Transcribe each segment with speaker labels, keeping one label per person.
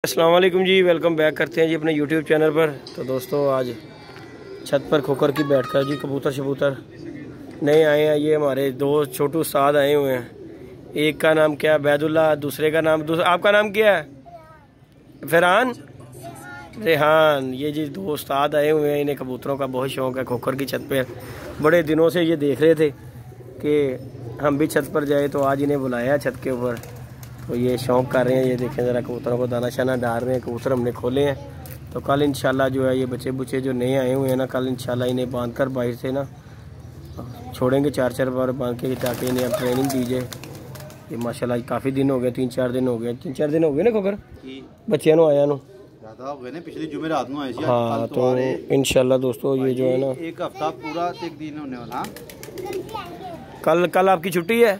Speaker 1: अस्सलाम वालेकुम जी, welcome back करते हैं जी अपने यूट्यूब चैनल पर। तो दोस्तों आज छत पर खोकर की बैठकर जी कबूतर नए आए हैं। ये हमारे दो छोटू उस्ताद आए हुए हैं। एक का नाम क्या है बैदुल्ला, दूसरे का नाम आपका नाम क्या है? फरहान, रेहान। ये जी दो उस्ताद आए हुए हैं। इन्हें कबूतरों का बहुत शौक़ है। खोकर की छत पे बड़े दिनों से ये देख रहे थे कि हम भी छत पर जाए, तो आज इन्हें बुलाया छत के ऊपर। तो ये शौक़ कर रहे हैं। ये देखें ज़रा कबूतरों को दाना शाना डाल रहे हैं। कबूतर हमने खोले हैं, तो कल इंशाल्लाह जो है ये बच्चे बुच्चे जो नए आए हुए हैं ना, कल इंशाल्लाह इन्हें बांध कर बाहर से ना छोड़ेंगे 4-4 बार बांध के, ताकि इन्हें अब ट्रेनिंग दीजिए। ये माशाल्लाह काफ़ी दिन हो गए, 3-4 दिन हो गए, 3-4 दिन हो गए ना खोकर बच्चों को आया नो
Speaker 2: पिछली जुमेरात में आए।
Speaker 1: हाँ, तो इंशाल्लाह दोस्तों ये जो है ना
Speaker 2: एक हफ्ता पूरा एक दिन होने वाला।
Speaker 1: कल आपकी छुट्टी है?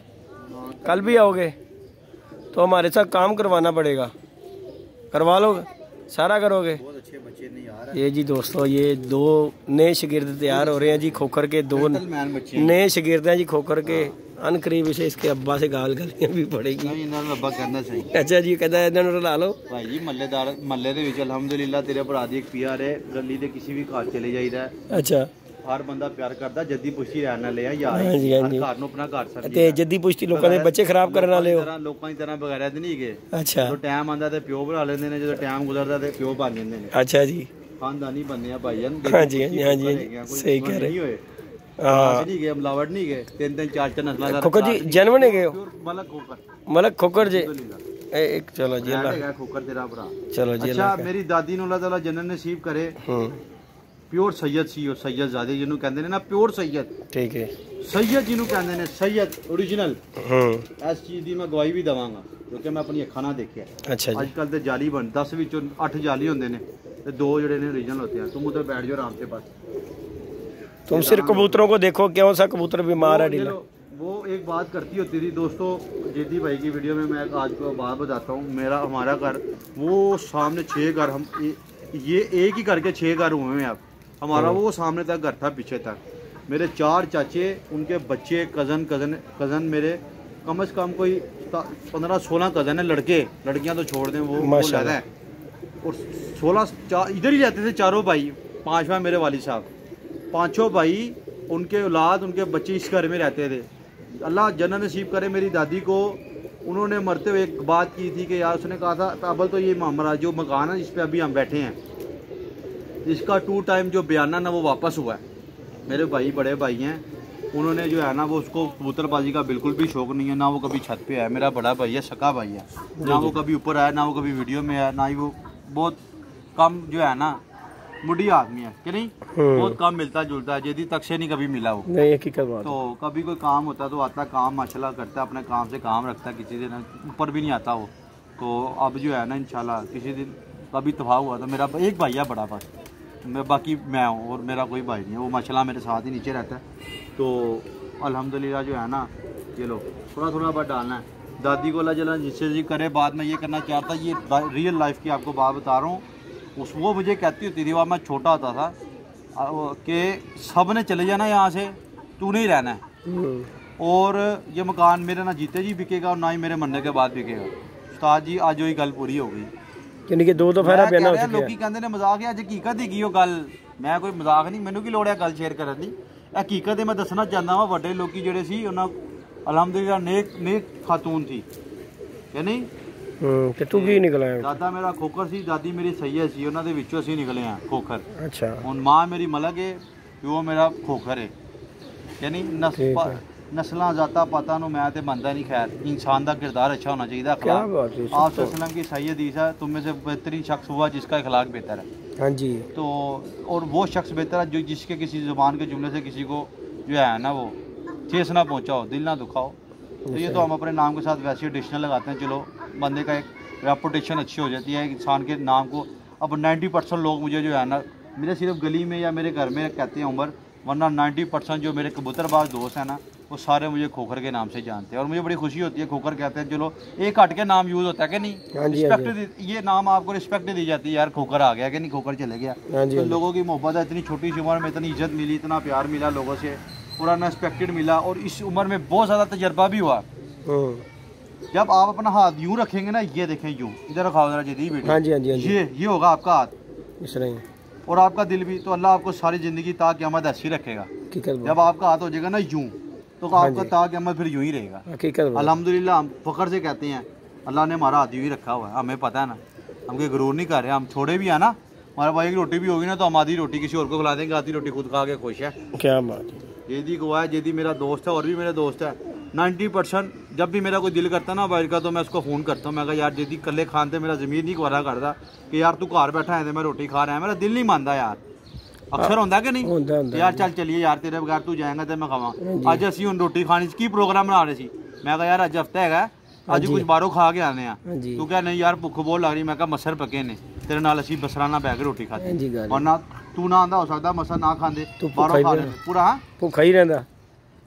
Speaker 1: कल भी आओगे तो हमारे साथ काम करवाना पड़ेगा। करवा लोगे? सारा करोगे?
Speaker 2: बहुत अच्छे बच्चे नहीं यार।
Speaker 1: ये जी दोस्तों ये दो नए शागिर्द तैयार हो रहे हैं जी खोकर के। दो नए शागिर्द हैं जी खोकर के। अनकरीब इसे इसके अब्बा से गाल गलियां भी पड़ेगी।
Speaker 2: अब्बा कहना सही।
Speaker 1: अच्छा जी, कहता है इन्होंने ला लो
Speaker 2: भाई जी। महल्लेदार महल्ले ਦੇ ਵਿੱਚ अल्हम्दुलिल्लाह तेरे भरा ਦੀ एक पीआर है। गली ਦੇ किसी भी घर चले जाइदा।
Speaker 1: अच्छा,
Speaker 2: हर बंदा प्यार करता। जद्दी पुश्ती रहन वाले आ यार।
Speaker 1: हाँ जी, हाँ जी।
Speaker 2: घर ਨੂੰ ਆਪਣਾ ਘਰ ਸਮਝੀ
Speaker 1: ਤੇ ਜੱਦੀ ਪੁਸ਼ਤੀ ਲੋਕਾਂ ਦੇ ਬੱਚੇ ਖਰਾਬ ਕਰਨ ਵਾਲੇ ਹੋ।
Speaker 2: ਲੋਕਾਂ ਦੀ ਤਰ੍ਹਾਂ ਬਗੈਰਾ ਤੇ ਨਹੀਂ ਗਏ।
Speaker 1: ਅੱਛਾ,
Speaker 2: ਜਦੋਂ ਟਾਈਮ ਆਂਦਾ ਤੇ ਪਿਓ ਬਣਾ ਲੈਂਦੇ ਨੇ, ਜਦੋਂ ਟਾਈਮ ਗੁਜ਼ਰਦਾ ਤੇ ਪਿਓ ਬਣ ਜਾਂਦੇ ਨੇ।
Speaker 1: अच्छा जी,
Speaker 2: खानदानी बनने हैं भाईजान।
Speaker 1: हाँ जी, हाँ जी, हाँ जी, सही कह रहे
Speaker 2: हैं।
Speaker 1: हाँ,
Speaker 2: नहीं गए, मिलावट नहीं गए। 3-3 4-4 नस्ल का
Speaker 1: खोकर जी जनवन है गए हो?
Speaker 2: मलक
Speaker 1: खोकर जी एक चलो जी
Speaker 2: अल्लाह खोकर तेरा भरा।
Speaker 1: चलो जी।
Speaker 2: अच्छा, मेरी दादी ਨੂੰ अल्लाह ताला जन्नत नसीब करे। प्योर सैयद सी और सैयद ज़ादे जिन्हों कहते हैं ना, प्योर सैयद। ठीक है, सैयद जिन्हों कहते हैं सैयद ओरिजिनल। इस चीज़ की मैं गवाही भी देवांगा क्योंकि मैं अपनी अखा ना देखिया। अच्छा, आजकल तो जाली बन 10 ਵਿੱਚੋਂ 8 जाली होंगे ने, तो 2 जोड़े ने ओरिजिनल होते हैं। तुम उधर बैठ जाओ आराम से, बस तुम सिर्फ कबूतरों को देखो, कौन सा कबूतर बीमार है ढीला। वो एक बात करती होती थी दोस्तों, जेदी भाई की वीडियो में मैं आज को बात बताता हूँ। हमारा घर वो सामने 6 घर, हम ये एक ही करके 6 घर हुए हैं अब। हमारा वो सामने तक घर था, पीछे तक मेरे 4 चाचे, उनके बच्चे, कज़न मेरे कम से कम कोई 15-16 कज़न है। लड़कियां तो छोड़ दें, वो ज़्यादा है। और 16 इधर ही रहते थे चारों भाई। 5वां मेरे वालिद साहब, 5 भाई, उनके औलाद, उनके बच्चे इस घर में रहते थे। अल्लाह जन्नत नसीब करे मेरी दादी को। उन्होंने मरते हुए एक बात की थी कि यार, उसने कहा था अबल तो ये हमारा जो मकान है जिस पे अभी हम बैठे हैं, इसका 2 टाइम जो बयाना ना वो वापस हुआ है। मेरे भाई बड़े भाई हैं, उन्होंने जो है ना वो उसको कबूतरबाजी का बिल्कुल भी शौक़ नहीं है। ना वो कभी छत पे आया, मेरा बड़ा भाई है, सका भाई है। ना वो कभी ऊपर आया, ना वो कभी वीडियो में आया, ना ही वो बहुत कम जो है ना मुड़ी आदमी है कि नहीं, बहुत कम मिलता जुलता है। जेदी तक से नहीं कभी मिला वो नहीं, हकीकत बात। तो कभी कोई काम होता तो आता, काम माशाल्लाह करता, अपने काम से काम रखता, किसी दिन ऊपर भी नहीं आता वो। तो अब जो है ना इंशाल्लाह किसी दिन कभी तबाह हुआ तो मेरा एक भाई है बड़ा, बस बाकी मैं हूँ और मेरा कोई भाई नहीं है। वो माशाल्लाह मेरे साथ ही नीचे रहता है। तो अल्हम्दुलिल्लाह जो है ना, ये लो थोड़ा बात डालना है। दादी को अल्लाह जला जिससे जी करे। बात मैं ये करना चाहता, ये रियल लाइफ की आपको बात बता रहा हूँ। वो मुझे कहती होती थी, वह मैं छोटा होता था, कि सब ने चले जाना यहाँ से, तू नहीं रहना है। और ये मकान मेरे ना जीते जी बिकेगा और ना ही मेरे मरने के बाद बिकेगा। उस्ताद जी आज वही गल पूरी हो गई। यानी कि 2 दफा बयाना हो चुका है। लोग कहते हैं मजाक है, हकीकत ही वो गल। मैं कोई मजाक नहीं, मैनू की लोड़ है गल शेयर करने की। हकीकत मैं दसना चाहता वा, बड़े लोग जोड़े सी अल्हम्दुलिल्लाह नेक खातून थी कि नहीं। ਤੇ ਤੂੰ ਕੀ ਨਿਕਲਿਆ? दादा मेरा खोकर सी, दादी मेरी सैयद सी, उन्होंने विचों ਅਸੀਂ निकले हैं खोकर। अच्छा, ਹੁਣ माँ मेरी मलक है, ਪਿਓ मेरा खोकर है। यानी नस्लों जाता पता मैं तो मनता नहीं। खैर, इंसान का किरदार अच्छा होना चाहिए। आप वसल्लम की सैयद ईसा तुम में से बेहतरीन शख्स हुआ जिसका अखलाक बेहतर है। हाँ जी। तो और वो शख्स बेहतर है जो जिसके किसी ज़ुबान के जुमले से किसी को जो है ना वो ठेस ना पहुँचाओ, दिल ना दुखाओ। तो ये तो हम अपने नाम के साथ वैसे एडिशनल लगाते हैं। चलो, बंदे का एक रेपुटेशन अच्छी हो जाती है इंसान के नाम को। अब 90% लोग मुझे जो है ना, मेरे सिर्फ गली में या मेरे घर में कहते हैं उमर, वरना 90% जो मेरे कबूतरबाज दोस्त हैं ना, वो सारे मुझे खोकर के नाम से जानते हैं। और मुझे बड़ी खुशी होती है। खोकर कहते हैं, चलो एक हट के नाम यूज़ होता है कि नहीं, रिस्पेक्ट, ये नाम आपको रिस्पेक्ट दी जाती है। यार खोकर आ गया कि नहीं, खोकर चले गया। तो लोगों की मोहब्बत है, इतनी छोटी सी उम्र में इतनी इज्जत मिली, इतना प्यार मिला लोगों से, पूरा अनएक्सपेक्टेड मिला। और इस उम्र में बहुत ज़्यादा तजर्बा भी हुआ। जब आप अपना हाथ यूं रखेंगे ना, ये देखें यूं, इधर रखाओ जरा जदी बेटा,
Speaker 1: हाँ जी हाँ जी हाँ जी,
Speaker 2: ये होगा आपका हाथ
Speaker 1: इस तरह ही,
Speaker 2: और आपका दिल भी। तो अल्लाह आपको सारी ज़िंदगी ता क़यामत ऐसी रखेगा। जब आपका हाथ हो जाएगा ना यूं, तो आपका ता क़यामत फिर यूं ही रहेगा। अल्हम्दुलिल्लाह हम फ़ख्र से कहते हैं अल्लाह ने हमारा हाथ यूं ही रखा हुआ है। हमें पता है ना, हम कोई गुरूर नहीं कर रहे, हम छोड़े भी है ना, हमारे भाई की रोटी भी होगी ना तो हम आधी रोटी किसी और को खिला देंगे, आधी रोटी खुद खा के खुश है।
Speaker 1: क्या बात है।
Speaker 2: जेदी गवाह है, जेदी मेरा दोस्त है और भी मेरे दोस्त है। 90% जब भी मेरा कोई दिल करता है ना बाहर का, तो मैं उसको फ़ोन करता हूँ, मैं कहा यार जेदी कल्ले खान से मेरा ज़मीर नहीं गवारा करता कि यार तू घर बैठा है मैं रोटी खा रहा है, मेरा दिल नहीं मानता यार। अक्सर होता कि नहीं यार, चल चलिए यार तेरे बगैर तू जाएगा तो मैं खावा। अज असी हम रोटी खाने की प्रोग्राम बना रहे थे, मैं कहा यार अज हफ्ता है, अज कुछ बाहरों खा के आने, तू क्या नहीं यार भुख बहुत लग रही, मैं कहा मसर पके ने तेरे नाल असी बसराना बह के रोटी खाते, और ना तू ना आंदा हो सकता मसर ना खाते बाहरों खा लेते पूरा। हाँ
Speaker 1: भूखा ही रहता।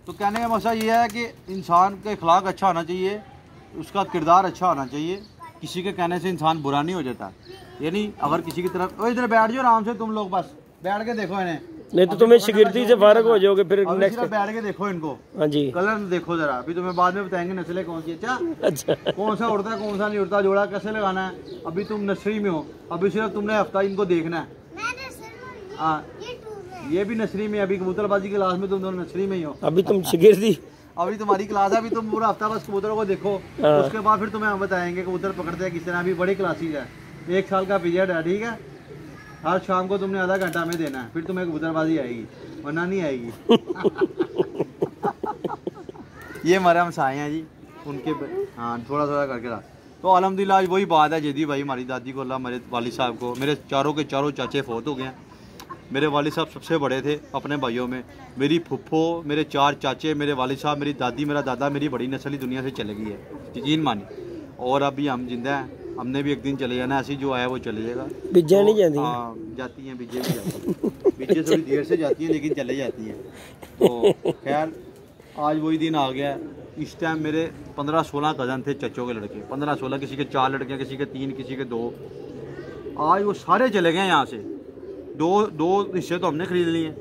Speaker 2: तो कहने का मसला ये है कि इंसान का अखलाक अच्छा होना चाहिए, उसका किरदार अच्छा होना चाहिए, किसी के कहने से इंसान बुरा नहीं हो जाता। यानी अगर किसी की तरफ इधर बैठ जाओ आराम से, तुम लोग बस बैठ के देखो इन्हें, नहीं तो तुम्हें शिगिर्दी से फारग हो जाओगे फिर नेक्स्ट बैठ के देखो इनको। हाँ जी, कलर देखो जरा, अभी तुम्हें बाद में बताएंगे नस्लें कौन सी। अच्छा कौन सा उड़ता है कौन सा नहीं उड़ता, जोड़ा कैसे लगाना है। अभी तुम नर्सरी में हो, अभी सिर्फ तुमने हफ्ता इनको देखना है। हाँ ये भी नर्सरी में, अभी कबूतरबाजी की क्लास में तुम दोनों नर्सरी में ही हो, अभी तुम शिगिर्दी, अभी तुम्हारी क्लास है, अभी तुम पूरा हफ्ता बस कबूतरों को देखो, उसके बाद फिर तुम्हें हम बताएंगे कबूतर पकड़ते हैं किस तरह। अभी बड़ी क्लासेज है, 1 साल का पीरियड है, ठीक है। हर शाम को तुमने आधा घंटा में देना है, फिर तुम्हें कबूतरबाजी आएगी वरना नहीं आएगी। ये हमारे हमसाए हैं जी, उनके हाँ थोड़ा थोड़ा करके रहा। तो अल्हम्दुलिल्लाह आज वही बात है, जदी भाई हमारी दादी को अल्लाह, मेरे वालिद साहब को, मेरे चारों के चारों चाचे फौत हो गए हैं। मेरे वालिद साहब सबसे बड़े थे अपने भाइयों में, मेरी फुफ्फो, मेरे 4 चाचे, मेरे वालिद साहब, मेरी दादी, मेरा दादा, मेरी बड़ी नस्ल ही दुनिया से चले गई है, यकीन मानी। और अभी हम जिंदा हैं, हमने भी एक दिन चले जाना, ऐसी जो आया वो चले जाएगा। बिज्जा नहीं जाती? हाँ जाती हैं, बिज्जे भी जाती हैं, बिज्जे थोड़ी देर से जाती हैं लेकिन चले जाती हैं। तो खैर आज वही दिन आ गया। इस टाइम मेरे 15-16 कज़न थे, चचों के लड़के 15-16, किसी के 4 लड़कियाँ, किसी के 3, किसी के 2। आज वो सारे चले गए यहाँ से, दो हिस्से तो हमने खरीद लिए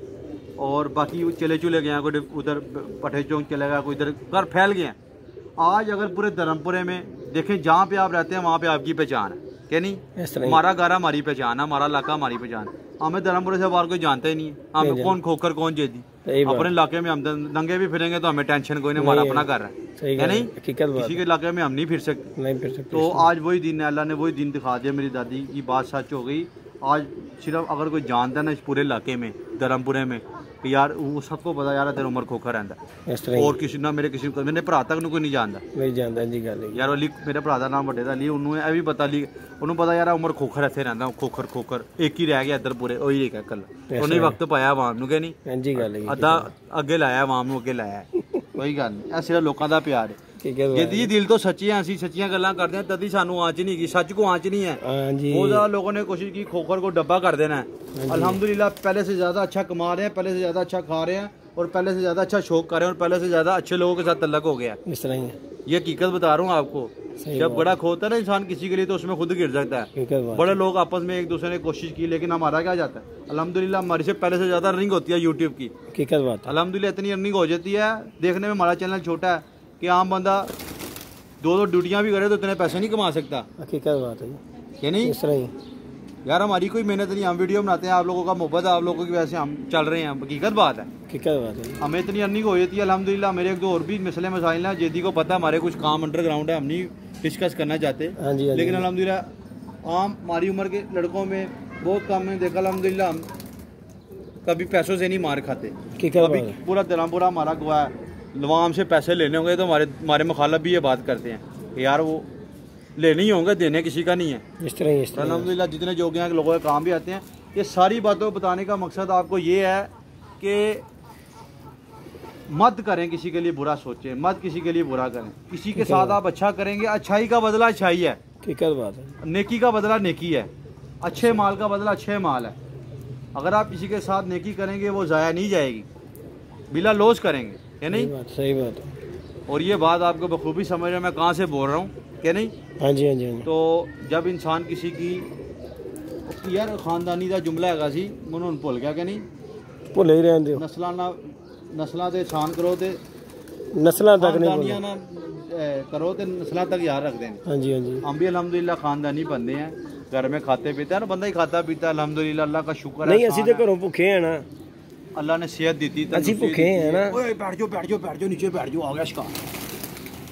Speaker 2: और बाकी वो चले गए, कोई उधर पठे चौक चले गया, कोई इधर घर फैल गए। आज अगर पूरे धर्मपुरे में देखें, जहाँ पे आप रहते हैं वहाँ पे आपकी पहचान है, क्या नहीं? हमारा घर हमारी पहचान है, हमारा इलाका हमारी पचान। हमें धर्मपुरे से बाहर कोई जानता ही नहीं है, हमें कौन खोकर कौन जेदी। अपने इलाके में हम नंगे भी फिरेंगे तो हमें टेंशन कोई नहीं, हमारा अपना घर है नहीं, किसी के इलाके में हम नहीं फिर सकते। तो आज वही दिन है, अल्लाह ने वही दिन दिखा दिया, मेरी दादी की बात सच हो गई। आज सिर्फ अगर कोई जानता है ना इस पूरे इलाके में, धर्मपुरे में, कि यार वो सबको पता यार तेरा उम्र खोखा रहता है, और किसी ना मेरे भरा तक कोई नहीं जानता जी गल यार। अली मेरे भरा का नाम ਵੱਡੇ ਦਾ, अली उन्होंने यह भी पता, अली उन्होंने पता यार उम्र खोखर इतने रहता, खोखर एक ही रह गया इधर पूरे, वही रह कल उन्हें वक्त पाया आवाम ਨੂੰ, क्या नहीं अद्धा अगे लाया आवाम ਨੂੰ, अगे लाया, कोई गल नहीं। ਇਹ सिर्फ लोगों का प्यार है जी, दिल तो सच्ची है, असं सच्चियां गल्लां करते हैं, तभी सानू आंच नहीं की, सच को आंच नहीं है। बहुत ज्यादा लोगों ने कोशिश की खोखर को डब्बा कर देना है। अल्हम्दुलिल्लाह पहले से ज्यादा अच्छा कमा रहे हैं, पहले से ज्यादा अच्छा खा रहे हैं, और पहले से ज्यादा अच्छा शौक कर रहे हैं, और पहले से ज्यादा अच्छे लोगों के साथ तल्लक हो गया। इस तरह ही ये हकीकत बता रहा हूँ आपको। जब गड़ा खोता है ना इंसान किसी के लिए, तो उसमें खुद गिर जाता है। बड़े लोग आपस में एक दूसरे ने कोशिश की, लेकिन हमारा क्या जाता है। अल्हम्दुलिल्लाह हमारी से पहले से ज्यादा अर्निंग होती है यूट्यूब की, अल्हम्दुलिल्लाह इतनी अर्निंग हो जाती है। देखने में हमारा चैनल छोटा है कि आम बंदा 2 ड्यूटियां भी करे तो इतने पैसे नहीं कमा सकता। हकीकत बात है ये नहीं, इस तरह ही यार हमारी कोई मेहनत नहीं, हम वीडियो बनाते हैं, आप लोगों का मोहब्बत है, आप लोगों की वजह से हम चल रहे हैं। हकीकत बात है, हमें इतनी अर्निंग हो जाती है अल्हम्दुलिल्लाह। मेरे 1-2 और भी मसले मसाइल हैं, जेदी को पता हमारे कुछ काम अंडरग्राउंड है, हम नहीं डिस्कस करना चाहते, लेकिन अल्हम्दुलिल्लाह आम हमारी उम्र के लड़कों में बहुत कम है देखा। अल्हम्दुलिल्लाह हम कभी पैसों से नहीं मार खाते, अभी पूरा धर्मपुरा हमारा गवाह है। लवाम से पैसे लेने होंगे तो हमारे मुखालफ भी ये बात करते हैं कि यार वो लेने ही होंगे, देने किसी का नहीं है। इस तरह अल्हम्दुलिल्लाह जितने जो के लोगों के काम भी आते हैं। ये सारी बातों को बताने का मकसद आपको ये है कि मत करें किसी के लिए बुरा सोचें, मत किसी के लिए बुरा करें। किसी के साथ आप अच्छा करेंगे, अच्छाई का बदला अच्छाई है, बात है। नेकी का बदला नेकी है, अच्छे माल का बदला अच्छे माल है। अगर आप किसी के साथ नेकी करेंगे वो ज़ाया नहीं जाएगी, बिला लॉस करेंगे, है नहीं? सही बात है। और ये बात आपको बखूबी समझ रहे मैं कहाँ से बोल रहा हूँ, क्या नहीं? हाँ जी हाँ जी। तो जब इंसान किसी की यार खानदानी का जुमला है सी, मैं भुल गया, क्या नहीं भुल ही रहते, नस्लां ते एहसान करो तो
Speaker 1: नस्लों तक नहीं
Speaker 2: खानदानियां ना करो तो नस्लों तक याद रखते हैं।
Speaker 1: हाँ जी हाँ जी।
Speaker 2: हम भी अल्हम्दुलिल्लाह खानदानी बंदे हैं, घर में खाते पीते हैं, बंदा ही खाता पीता है अल्हम्दुलिल्लाह, अल्लाह का शुक्र है।
Speaker 1: नहीं असि तो घरों भुखे हैं ना,
Speaker 2: अल्लाह ने सेहत दी थी,
Speaker 1: असि भुखे हैं ना।
Speaker 2: ओए बैठ जाओ बैठ जाओ बैठ जाओ, नीचे बैठ जाओ, आ गया शिकार।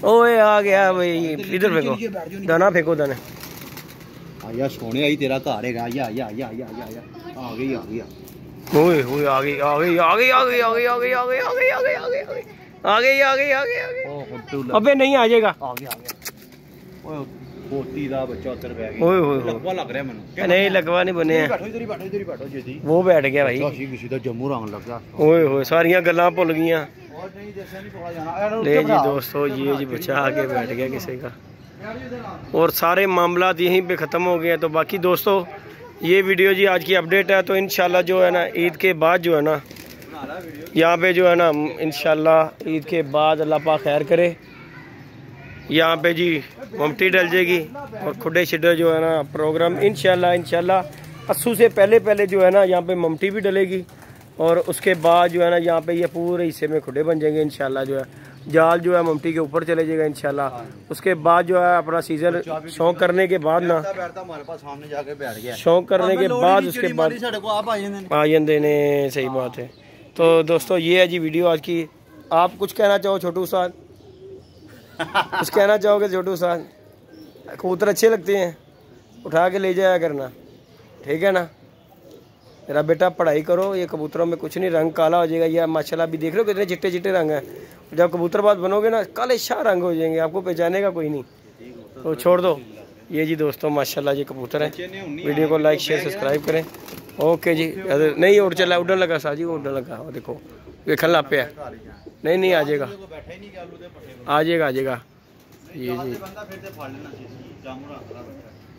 Speaker 1: ओए आ गया भाई, इधर फेंको दाना, फेंको दाने।
Speaker 2: आया सोने आई तेरा घर है, आया आया आया आया आया आ गई आ गई।
Speaker 1: ओए ओए आ गई आ गई आ गई आ गई आ गई आ गई आ गई आ गई आ गई आ गई आ गई आ गई आ गई आ गई। अबे नहीं आ जाएगा,
Speaker 2: आ गया आ गया। ओए पोती दा बच्चा उधर बैठ गया।
Speaker 1: ओए ओए
Speaker 2: लगवा लग रहा है मैंने।
Speaker 1: नहीं लगवा नहीं बने हैं।
Speaker 2: बैठो इधर ही बैठो, इधर ही बैठो जी।
Speaker 1: वो बैठ गया भाई,
Speaker 2: किसी दा जम्मू रंग लग गया।
Speaker 1: ओए होए सारियां गल्लां भुल गईयां।
Speaker 2: और नहीं जैसे नहीं पकड़ा जाना।
Speaker 1: ले जी दोस्तों, ये जी बच्चा आके बैठ गया किसी का, और सारे मामला यहीं पे ख़त्म हो गए हैं। तो बाकी दोस्तों ये वीडियो जी आज की अपडेट है। तो इंशाल्लाह जो है ना ईद के बाद जो है ना यहाँ पे जो है ना इंशाल्लाह ईद के बाद अल्लाह पाक खैर करे, यहाँ पे जी ममटी डल जाएगी और खुडे शिडे जो है ना प्रोग्राम इंशाल्लाह 80 से पहले जो है ना यहाँ पे ममटी भी डलेगी, और उसके बाद जो है ना यहाँ पे ये पूरे हिस्से में खुडे बन जाएंगे इंशाल्लाह। जो है जाल जो है ममटी के ऊपर चले जाएगा इंशाल्लाह। उसके बाद जो है अपना सीजन शौक करने के बाद ना, शौक करने के बाद उसके बाद आ जाते ने। सही बात है। तो दोस्तों ये है जी वीडियो आज की। आप कुछ कहना चाहो छोटू साहब? कुछ कहना चाहोगे छोटू साहब? कबूतर अच्छे लगते हैं, उठा के ले जाया करना, ठीक है ना। मेरा बेटा पढ़ाई करो, ये कबूतरों में कुछ नहीं, रंग काला हो जाएगा। ये माशाल्लाह अभी देख लो कितने चिट्टे चिट्टे रंग हैं। जब कबूतरबाज बनोगे ना काले शाह रंग हो जाएंगे, आपको पहचानेगा कोई नहीं। तो छोड़ दो। ये जी दोस्तों माशाल्लाह ये कबूतर है। वीडियो को लाइक शेयर सब्सक्राइब करें। ओके जी। नहीं उड़ चला, उड़न लगा साजी, उड़न लगा। और देखो वेखन ला पे, नहीं आ जाएगा आ जाएगा आ जाएगा। ये जी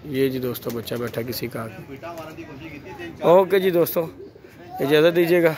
Speaker 1: ये जी दोस्तों बच्चा बैठा किसी का। ओके जी दोस्तों इजाज़त दीजिएगा।